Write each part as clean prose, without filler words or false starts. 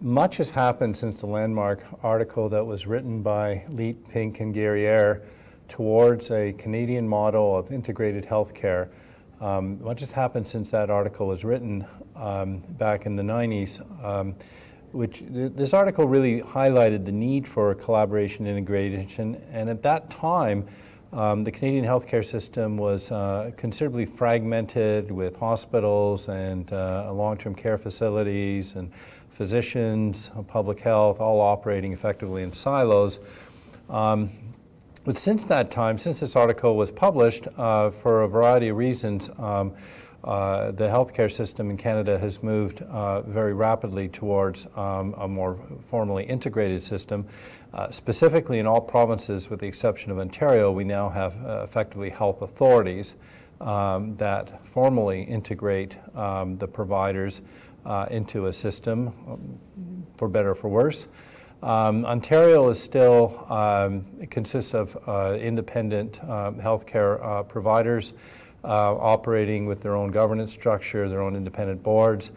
Much has happened since the landmark article that was written by Leet, Pink, and Guerriere towards a Canadian model of integrated healthcare. Much has happened since that article was written back in the 90s. This article really highlighted the need for collaboration and integration, and at that time the Canadian healthcare system was considerably fragmented, with hospitals and long-term care facilities and physicians, public health, all operating effectively in silos. But since that time, since this article was published, for a variety of reasons, the healthcare system in Canada has moved very rapidly towards a more formally integrated system. Specifically in all provinces, with the exception of Ontario, we now have effectively health authorities that formally integrate the providers into a system, for better or for worse. Ontario is still consists of independent healthcare providers operating with their own governance structure, their own independent boards.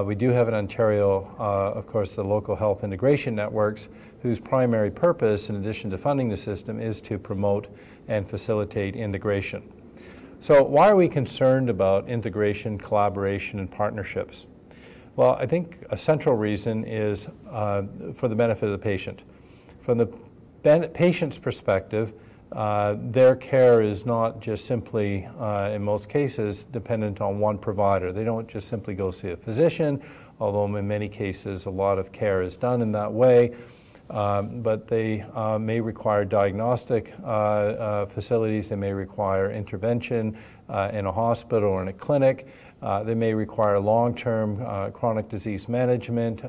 We do have in Ontario, of course, the local health integration networks, whose primary purpose, in addition to funding the system, is to promote and facilitate integration. So why are we concerned about integration, collaboration, and partnerships? Well, I think a central reason is for the benefit of the patient. From the patient's perspective, their care is not just simply, in most cases, dependent on one provider. They don't just simply go see a physician, although in many cases a lot of care is done in that way. But they may require diagnostic facilities, they may require intervention in a hospital or in a clinic. They may require long-term chronic disease management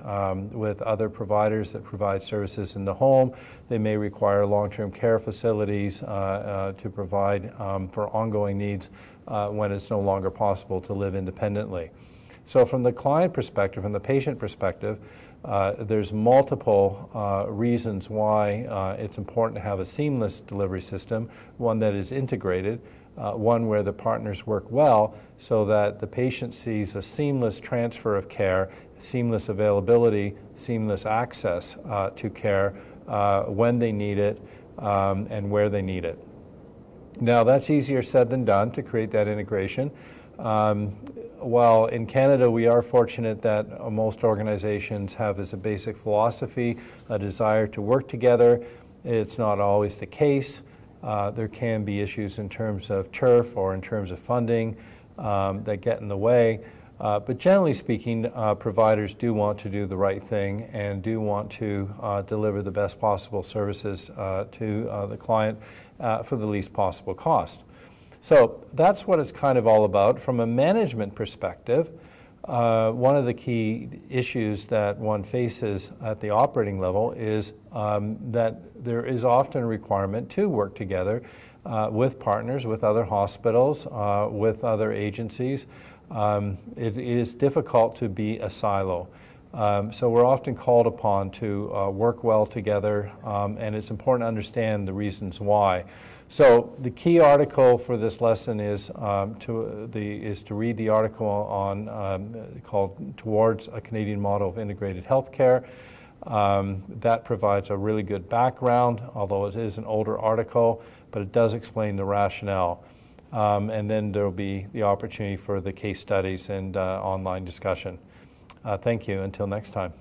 with other providers that provide services in the home. They may require long-term care facilities to provide for ongoing needs when it's no longer possible to live independently. So from the client perspective, from the patient perspective, there's multiple reasons why it's important to have a seamless delivery system, one that is integrated, one where the partners work well so that the patient sees a seamless transfer of care, seamless availability, seamless access to care when they need it and where they need it. Now, that's easier said than done to create that integration. While in Canada we are fortunate that most organizations have as a basic philosophy a desire to work together, it's not always the case. There can be issues in terms of turf or in terms of funding that get in the way. But generally speaking, providers do want to do the right thing and do want to deliver the best possible services to the client for the least possible cost. So that's what it's kind of all about. From a management perspective, one of the key issues that one faces at the operating level is that there is often a requirement to work together with partners, with other hospitals, with other agencies. It is difficult to be a silo. So we're often called upon to work well together, and it's important to understand the reasons why. So the key article for this lesson is to read the article on called Towards a Canadian Model of Integrated Healthcare. That provides a really good background, although it is an older article, but it does explain the rationale. And then there will be the opportunity for the case studies and online discussion. Thank you. Until next time.